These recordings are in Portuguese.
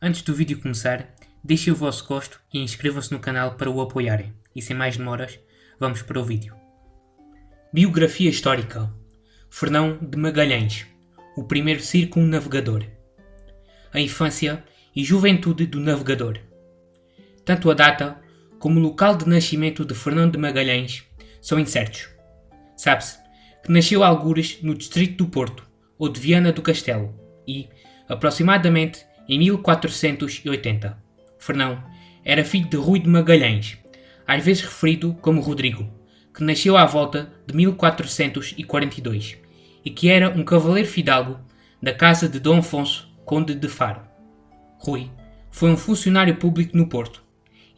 Antes do vídeo começar, deixem o vosso gosto e inscrevam-se no canal para o apoiarem. E sem mais demoras, vamos para o vídeo. Biografia histórica. Fernão de Magalhães, o primeiro circunnavegador. A infância e juventude do navegador. Tanto a data como o local de nascimento de Fernão de Magalhães são incertos. Sabe-se que nasceu algures no distrito do Porto ou de Viana do Castelo e, aproximadamente, em 1480. Fernão era filho de Rui de Magalhães, às vezes referido como Rodrigo, que nasceu à volta de 1442 e que era um cavaleiro fidalgo da casa de Dom Afonso, conde de Faro. Rui foi um funcionário público no Porto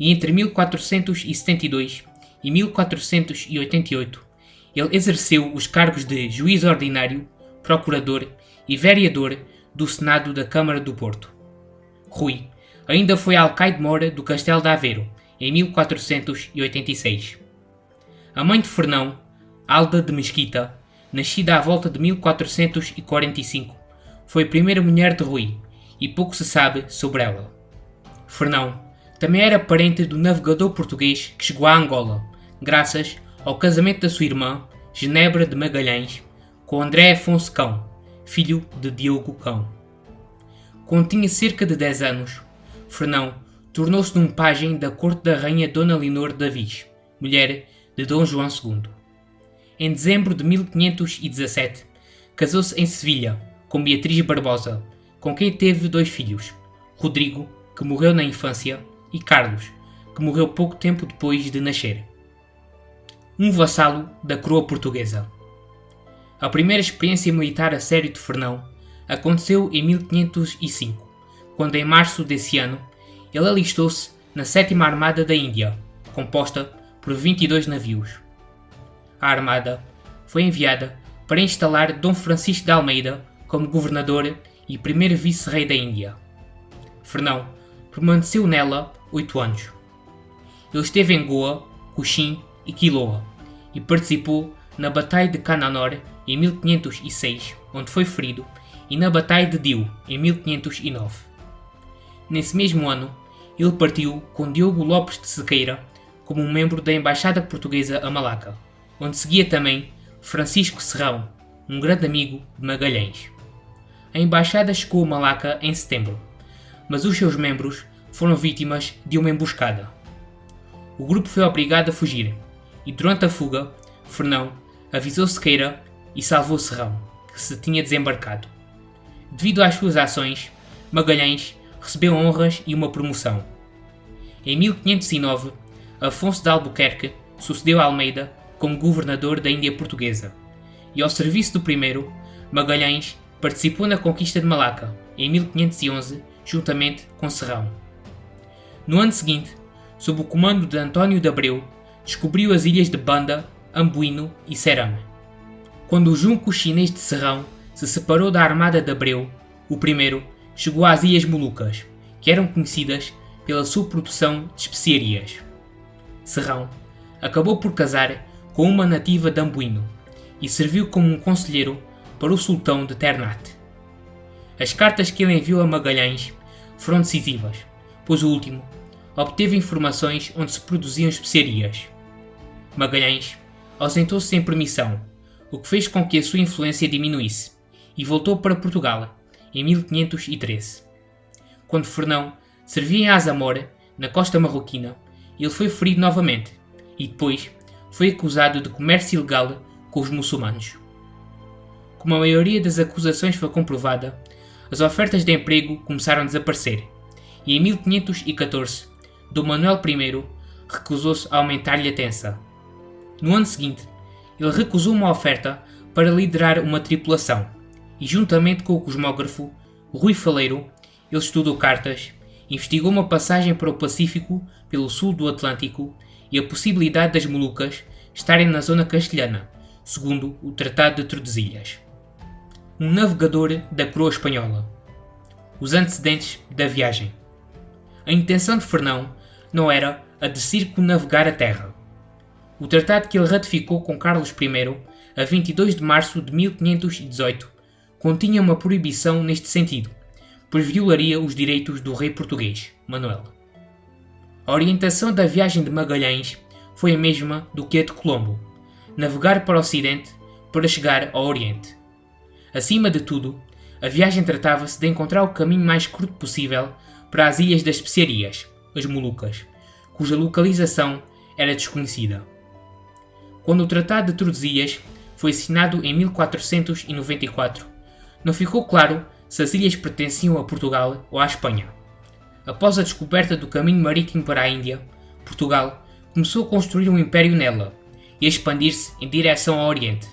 e entre 1472 e 1488 ele exerceu os cargos de juiz ordinário, procurador e vereador do Senado da Câmara do Porto. Rui ainda foi alcaide-mora do Castelo de Aveiro, em 1486. A mãe de Fernão, Alda de Mesquita, nascida à volta de 1445, foi a primeira mulher de Rui e pouco se sabe sobre ela. Fernão também era parente do navegador português que chegou a Angola, graças ao casamento da sua irmã, Genebra de Magalhães, com André Afonso Cão, filho de Diogo Cão. Quando tinha cerca de 10 anos, Fernão tornou-se num pajem da corte da rainha Dona Leonor de Avis, mulher de Dom João II. Em dezembro de 1517, casou-se em Sevilha com Beatriz Barbosa, com quem teve 2 filhos, Rodrigo, que morreu na infância, e Carlos, que morreu pouco tempo depois de nascer. Um vassalo da coroa portuguesa. A primeira experiência militar a sério de Fernão aconteceu em 1505, quando em março desse ano ele alistou-se na 7ª Armada da Índia, composta por 22 navios. A armada foi enviada para instalar Dom Francisco de Almeida como governador e primeiro vice-rei da Índia. Fernão permaneceu nela 8 anos. Ele esteve em Goa, Cochin e Quiloa e participou na Batalha de Cananor em 1506, onde foi ferido, e na Batalha de Diu em 1509. Nesse mesmo ano, ele partiu com Diogo Lopes de Sequeira como um membro da Embaixada Portuguesa a Malaca, onde seguia também Francisco Serrão, um grande amigo de Magalhães. A embaixada chegou a Malaca em setembro, mas os seus membros foram vítimas de uma emboscada. O grupo foi obrigado a fugir, e durante a fuga, Fernão avisou Sequeira e salvou Serrão, que se tinha desembarcado. Devido às suas ações, Magalhães recebeu honras e uma promoção. Em 1509, Afonso de Albuquerque sucedeu a Almeida como governador da Índia Portuguesa, e ao serviço do primeiro, Magalhães participou na conquista de Malaca, em 1511, juntamente com Serrão. No ano seguinte, sob o comando de António de Abreu, descobriu as ilhas de Banda, Amboino e Ceram. Quando o junco chinês de Serrão se separou da armada de Abreu, o primeiro chegou às Ilhas Molucas, que eram conhecidas pela sua produção de especiarias. Serrão acabou por casar com uma nativa de Amboino e serviu como um conselheiro para o sultão de Ternate. As cartas que ele enviou a Magalhães foram decisivas, pois o último obteve informações onde se produziam especiarias. Magalhães ausentou-se sem permissão, o que fez com que a sua influência diminuísse, e voltou para Portugal, em 1513. Quando Fernão servia em Azamora, na costa marroquina, ele foi ferido novamente, e depois foi acusado de comércio ilegal com os muçulmanos. Como a maioria das acusações foi comprovada, as ofertas de emprego começaram a desaparecer, e em 1514, Dom Manuel I recusou-se a aumentar-lhe a tensa. No ano seguinte, ele recusou uma oferta para liderar uma tripulação, e juntamente com o cosmógrafo Rui Faleiro, ele estudou cartas, investigou uma passagem para o Pacífico pelo sul do Atlântico e a possibilidade das Molucas estarem na zona castelhana, segundo o Tratado de Tordesilhas. Um navegador da coroa espanhola. Os antecedentes da viagem. A intenção de Fernão não era a de circunnavegar a terra. O tratado que ele ratificou com Carlos I, a 22 de março de 1518, continha uma proibição neste sentido, pois violaria os direitos do rei português, Manuel. A orientação da viagem de Magalhães foi a mesma do que a de Colombo: navegar para o Ocidente para chegar ao Oriente. Acima de tudo, a viagem tratava-se de encontrar o caminho mais curto possível para as Ilhas das Especiarias, as Molucas, cuja localização era desconhecida. Quando o Tratado de Tordesilhas foi assinado em 1494, não ficou claro se as ilhas pertenciam a Portugal ou à Espanha. Após a descoberta do caminho marítimo para a Índia, Portugal começou a construir um império nela e a expandir-se em direção ao Oriente.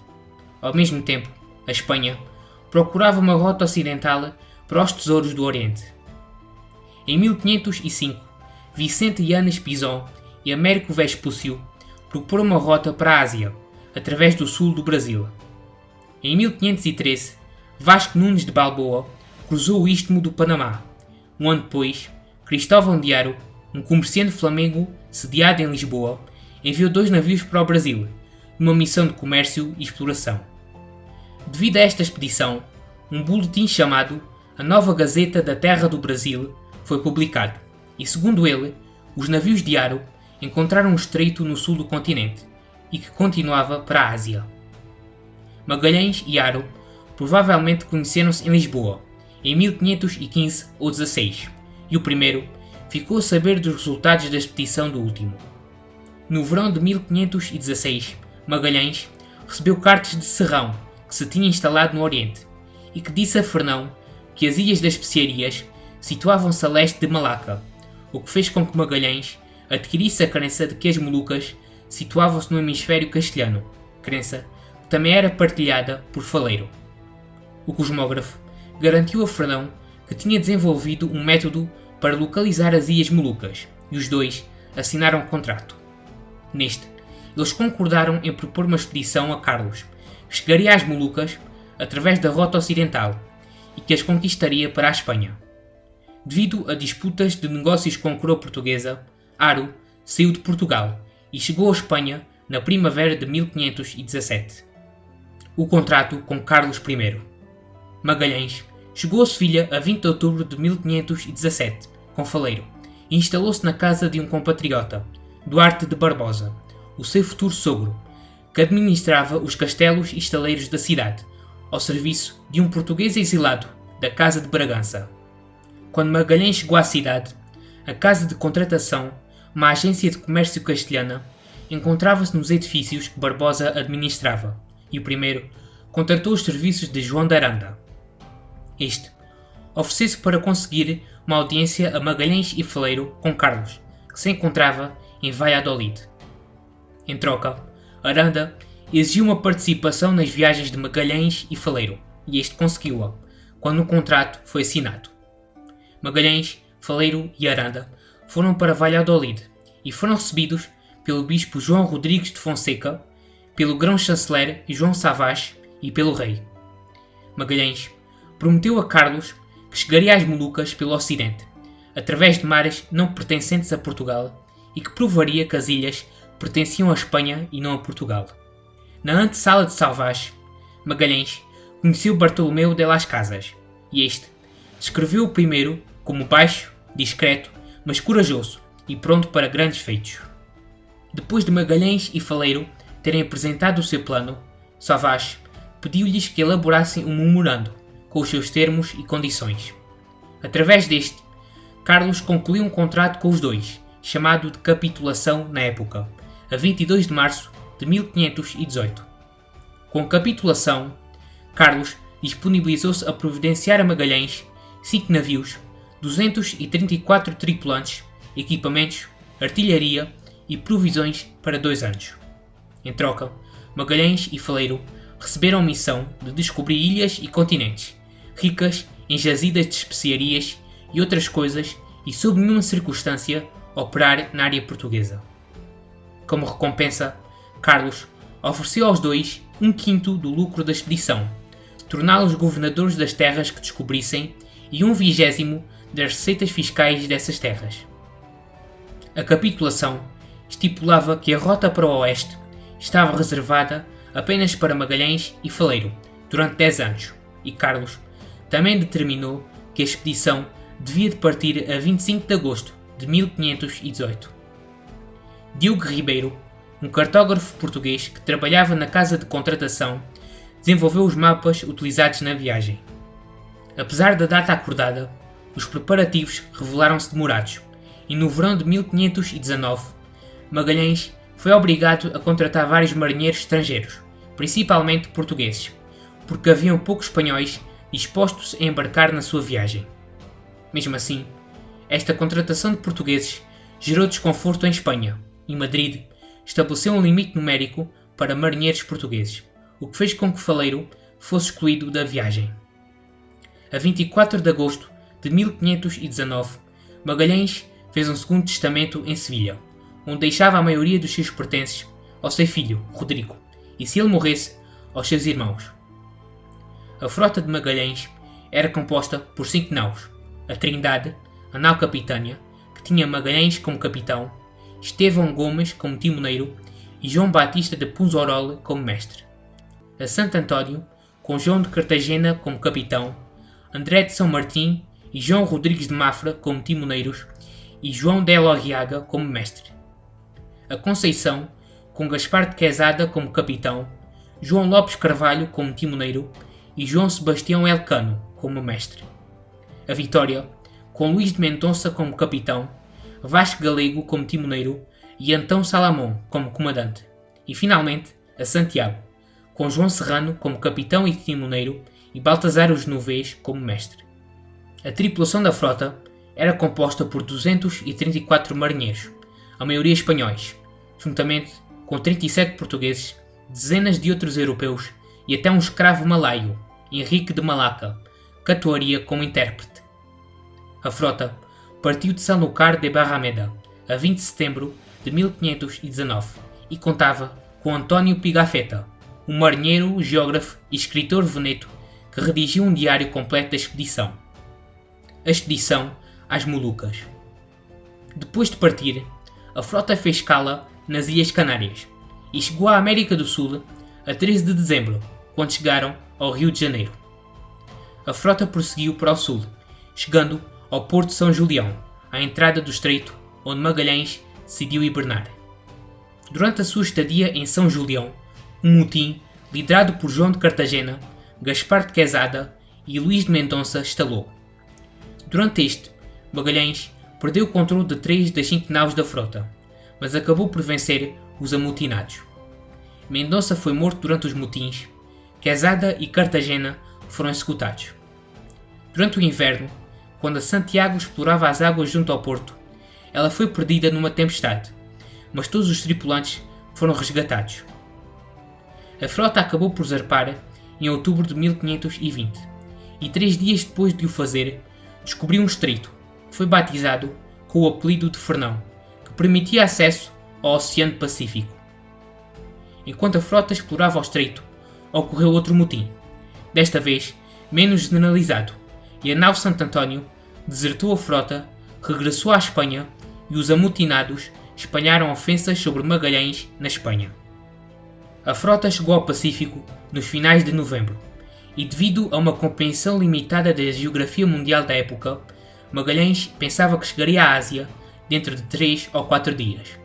Ao mesmo tempo, a Espanha procurava uma rota ocidental para os tesouros do Oriente. Em 1505, Vicente Yanes Pinzón e Américo Vespúcio proporam uma rota para a Ásia, através do sul do Brasil. Em 1513, Vasco Nunes de Balboa cruzou o Istmo do Panamá. Um ano depois, Cristóvão de Haro, um comerciante flamengo sediado em Lisboa, enviou 2 navios para o Brasil, numa missão de comércio e exploração. Devido a esta expedição, um boletim chamado A Nova Gazeta da Terra do Brasil foi publicado, e segundo ele, os navios de Haro encontraram um estreito no sul do continente e que continuava para a Ásia. Magalhães e Haro provavelmente conheceram-se em Lisboa, em 1515 ou 16, e o primeiro ficou a saber dos resultados da expedição do último. No verão de 1516, Magalhães recebeu cartas de Serrão, que se tinha instalado no Oriente, e que disse a Fernão que as Ilhas das Especiarias situavam-se a leste de Malaca, o que fez com que Magalhães adquirisse a crença de que as Molucas situavam-se no hemisfério castelhano, crença que também era partilhada por Faleiro. O cosmógrafo garantiu a Fernão que tinha desenvolvido um método para localizar as Ilhas Molucas, e os dois assinaram um contrato. Neste, eles concordaram em propor uma expedição a Carlos, que chegaria às Molucas através da rota ocidental e que as conquistaria para a Espanha. Devido a disputas de negócios com a coroa portuguesa, Haro saiu de Portugal e chegou à Espanha na primavera de 1517. O contrato com Carlos I. Magalhães chegou a Sevilha a 20 de outubro de 1517, com Faleiro, e instalou-se na casa de um compatriota, Duarte de Barbosa, o seu futuro sogro, que administrava os castelos e estaleiros da cidade, ao serviço de um português exilado da Casa de Bragança. Quando Magalhães chegou à cidade, a Casa de Contratação, uma agência de comércio castelhana, encontrava-se nos edifícios que Barbosa administrava, e o primeiro contratou os serviços de João de Aranda. Este ofereceu-se para conseguir uma audiência a Magalhães e Faleiro com Carlos, que se encontrava em Valladolid. Em troca, Aranda exigiu uma participação nas viagens de Magalhães e Faleiro, e este conseguiu-a, quando o contrato foi assinado. Magalhães, Faleiro e Aranda foram para Valladolid e foram recebidos pelo bispo João Rodrigues de Fonseca, pelo grão-chanceler João Savage e pelo rei. Magalhães prometeu a Carlos que chegaria às Molucas pelo Ocidente, através de mares não pertencentes a Portugal, e que provaria que as ilhas pertenciam à Espanha e não a Portugal. Na antessala de Savage, Magalhães conheceu Bartolomeu de las Casas, e este descreveu o primeiro como baixo, discreto, mas corajoso e pronto para grandes feitos. Depois de Magalhães e Faleiro terem apresentado o seu plano, Savage pediu-lhes que elaborassem um memorando com os seus termos e condições. Através deste, Carlos concluiu um contrato com os dois, chamado de capitulação na época, a 22 de março de 1518. Com a capitulação, Carlos disponibilizou-se a providenciar a Magalhães 5 navios, 234 tripulantes, equipamentos, artilharia e provisões para 2 anos. Em troca, Magalhães e Faleiro receberam a missão de descobrir ilhas e continentes, ricas em jazidas de especiarias e outras coisas, e sob nenhuma circunstância operar na área portuguesa. Como recompensa, Carlos ofereceu aos dois 1/5 do lucro da expedição, torná-los governadores das terras que descobrissem e 1/20 das receitas fiscais dessas terras. A capitulação estipulava que a rota para o oeste estava reservada apenas para Magalhães e Faleiro durante 10 anos, e Carlos também determinou que a expedição devia de partir a 25 de agosto de 1518. Diogo Ribeiro, um cartógrafo português que trabalhava na casa de contratação, desenvolveu os mapas utilizados na viagem. Apesar da data acordada, os preparativos revelaram-se demorados e no verão de 1519, Magalhães foi obrigado a contratar vários marinheiros estrangeiros, principalmente portugueses, porque haviam poucos espanhóis dispostos a embarcar na sua viagem. Mesmo assim, esta contratação de portugueses gerou desconforto em Espanha e Madrid estabeleceu um limite numérico para marinheiros portugueses, o que fez com que Faleiro fosse excluído da viagem. A 24 de agosto de 1519, Magalhães fez um segundo testamento em Sevilha, onde deixava a maioria dos seus pertences ao seu filho, Rodrigo, e se ele morresse, aos seus irmãos. A frota de Magalhães era composta por 5 naus: a Trindade, a nau capitânia, que tinha Magalhães como capitão, Estevão Gomes como timoneiro e João Batista de Puzorolle como mestre; a Santo António, com João de Cartagena como capitão, André de São Martim e João Rodrigues de Mafra como timoneiros e João de Elorriaga como mestre; a Conceição, com Gaspar de Quezada como capitão, João Lopes Carvalho como timoneiro e João Sebastião Elcano como mestre; a Vitória, com Luís de Mendonça como capitão, Vasco Galego como timoneiro e Antão Salamão como comandante; e finalmente a Santiago, com João Serrano como capitão e timoneiro e Baltazar o Genovês como mestre. A tripulação da frota era composta por 234 marinheiros, a maioria espanhóis, juntamente com 37 portugueses, dezenas de outros europeus e até um escravo malaio, Henrique de Malaca, que atuaria como intérprete. A frota partiu de Sanlúcar de Barrameda a 20 de setembro de 1519 e contava com António Pigafetta, um marinheiro, geógrafo e escritor veneto que redigiu um diário completo da expedição. A expedição às Molucas. Depois de partir, a frota fez escala nas Ilhas Canárias e chegou à América do Sul a 13 de dezembro, quando chegaram ao Rio de Janeiro. A frota prosseguiu para o sul, chegando ao Porto de São Julião, à entrada do estreito, onde Magalhães decidiu hibernar. Durante a sua estadia em São Julião, um motim, liderado por João de Cartagena, Gaspar de Quezada e Luís de Mendonça, estalou. Durante este, Magalhães perdeu o controle de 3 das 5 naus da frota, mas acabou por vencer os amotinados. Mendonça foi morto durante os motins, Quezada e Cartagena foram executados. Durante o inverno, quando a Santiago explorava as águas junto ao porto, ela foi perdida numa tempestade, mas todos os tripulantes foram resgatados. A frota acabou por zarpar em outubro de 1520 e 3 dias depois de o fazer, descobriu um estreito que foi batizado com o apelido de Fernão, que permitia acesso ao Oceano Pacífico. Enquanto a frota explorava o estreito, ocorreu outro motim, desta vez menos generalizado, e a nau Santo António desertou a frota, regressou à Espanha e os amotinados espalharam ofensas sobre Magalhães na Espanha. A frota chegou ao Pacífico nos finais de novembro e, devido a uma compreensão limitada da geografia mundial da época, Magalhães pensava que chegaria à Ásia dentro de 3 ou 4 dias.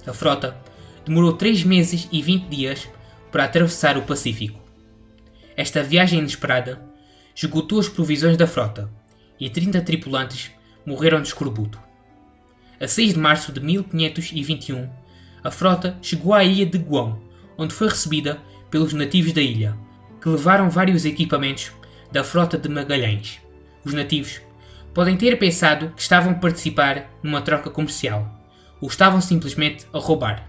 A frota demorou 3 meses e 20 dias para atravessar o Pacífico. Esta viagem inesperada esgotou as provisões da frota e 30 tripulantes morreram de escorbuto. A 6 de março de 1521, a frota chegou à ilha de Guam, onde foi recebida pelos nativos da ilha, que levaram vários equipamentos da frota de Magalhães. Os nativos podem ter pensado que estavam a participar numa troca comercial, ou estavam simplesmente a roubar.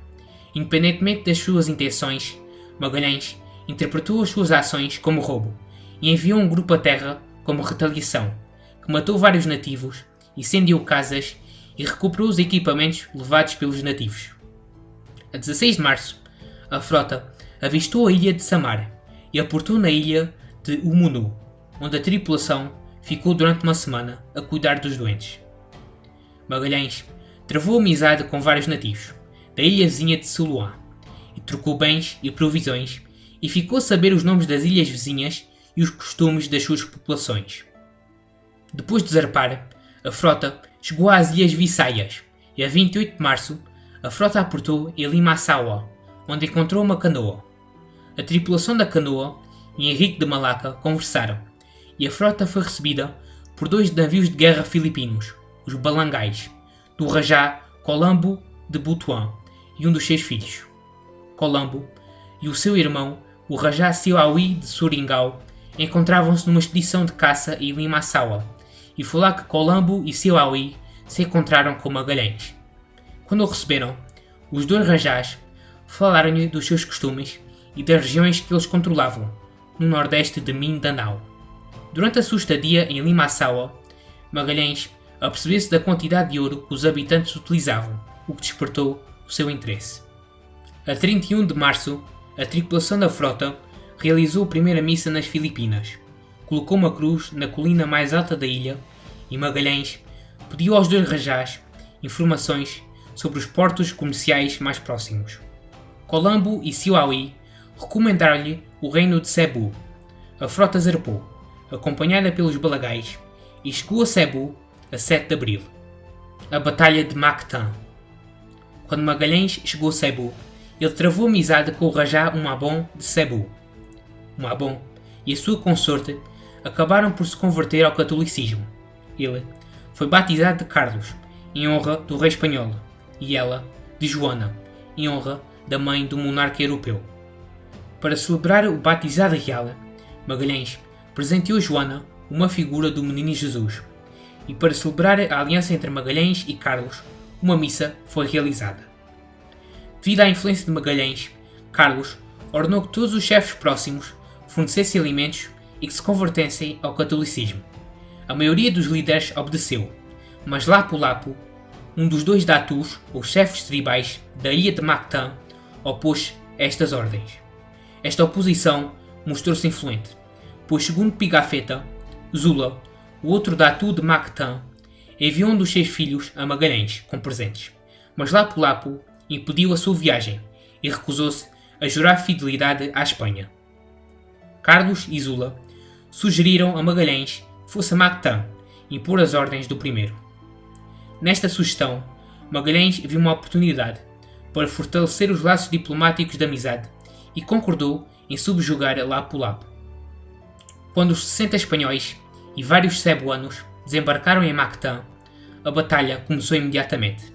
Independentemente das suas intenções, Magalhães interpretou as suas ações como roubo e enviou um grupo a terra como retaliação, que matou vários nativos, incendiou casas e recuperou os equipamentos levados pelos nativos. A 16 de março, a frota avistou a ilha de Samar e aportou na ilha de Umunu, onde a tripulação ficou durante uma semana a cuidar dos doentes. Magalhães travou amizade com vários nativos da ilha vizinha de Suluá e trocou bens e provisões e ficou a saber os nomes das ilhas vizinhas e os costumes das suas populações. Depois de zarpar, a frota chegou às Ilhas Visayas e a 28 de março a frota aportou em Limassol, onde encontrou uma canoa. A tripulação da canoa e Henrique de Malaca conversaram e a frota foi recebida por 2 navios de guerra filipinos, os Balangais, do Rajá Colombo de Butuan e um dos seus filhos. Colombo e o seu irmão, o Rajá Siawi de Surigao, encontravam-se numa expedição de caça em Limassol, e foi lá que Colombo e Siawi se encontraram com Magalhães. Quando o receberam, os 2 Rajás falaram-lhe dos seus costumes e das regiões que eles controlavam, no nordeste de Mindanao. Durante a sua estadia em Limassol, Magalhães apercebeu-se da quantidade de ouro que os habitantes utilizavam, o que despertou o seu interesse. A 31 de março, a tripulação da frota realizou a primeira missa nas Filipinas, colocou uma cruz na colina mais alta da ilha e Magalhães pediu aos 2 Rajás informações sobre os portos comerciais mais próximos. Colombo e Siawi recomendaram-lhe o reino de Cebu. A frota zarpou, acompanhada pelos Balagais, e chegou a Cebu a 7 de abril. A Batalha de Mactan. Quando Magalhães chegou a Cebu, ele travou amizade com o Rajá Humabon de Cebu. Humabon e a sua consorte acabaram por se converter ao catolicismo. Ele foi batizado de Carlos, em honra do rei espanhol, e ela de Joana, em honra da mãe do monarca europeu. Para celebrar o batizado real, Magalhães presenteou Joana uma figura do Menino Jesus, e para celebrar a aliança entre Magalhães e Carlos, uma missa foi realizada. Devido à influência de Magalhães, Carlos ordenou que todos os chefes próximos fornecessem alimentos e que se convertessem ao catolicismo. A maioria dos líderes obedeceu, mas Lapu-Lapu, um dos 2 datus, ou chefes tribais, da ilha de Mactan, opôs-se a estas ordens. Esta oposição mostrou-se influente, pois segundo Pigafetta, Zula, o outro datu de Mactan, enviou um dos seus filhos a Magalhães com presentes, mas Lapu-Lapu impediu a sua viagem e recusou-se a jurar fidelidade à Espanha. Carlos e Zula sugeriram a Magalhães que fosse a Mactan impor as ordens do primeiro. Nesta sugestão, Magalhães viu uma oportunidade para fortalecer os laços diplomáticos de amizade e concordou em subjugar Lapu-Lapu. Quando os 60 espanhóis e vários cebuanos desembarcaram em Mactan, a batalha começou imediatamente.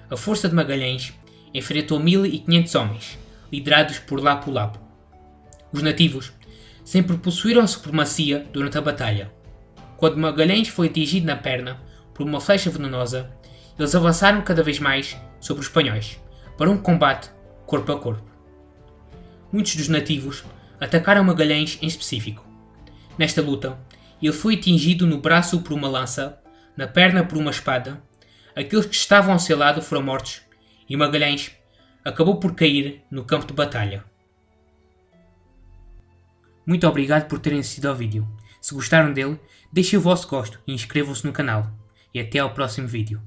A força de Magalhães enfrentou 1.500 homens, liderados por Lapu-Lapu. Os nativos sempre possuíram a supremacia durante a batalha. Quando Magalhães foi atingido na perna por uma flecha venenosa, eles avançaram cada vez mais sobre os espanhóis, para um combate corpo a corpo. Muitos dos nativos atacaram Magalhães em específico. Nesta luta, ele foi atingido no braço por uma lança, na perna por uma espada, aqueles que estavam ao seu lado foram mortos e Magalhães acabou por cair no campo de batalha. Muito obrigado por terem assistido ao vídeo. Se gostaram dele, deixem o vosso gosto e inscrevam-se no canal. E até ao próximo vídeo.